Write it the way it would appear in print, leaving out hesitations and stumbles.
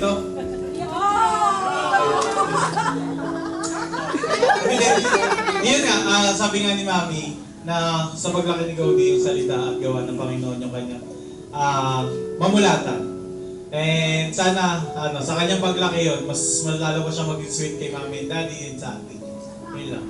dito? Yun nga, sabi nga ni Mami, na sa paglaki ni Cody yung salita at gawa ng Panginoon yung kanyang mamulatan. And sana, sa kanyang paglaki yun, mas lalo pa siya maging sweet kay Mami and Daddy and sa atin. Yun lang.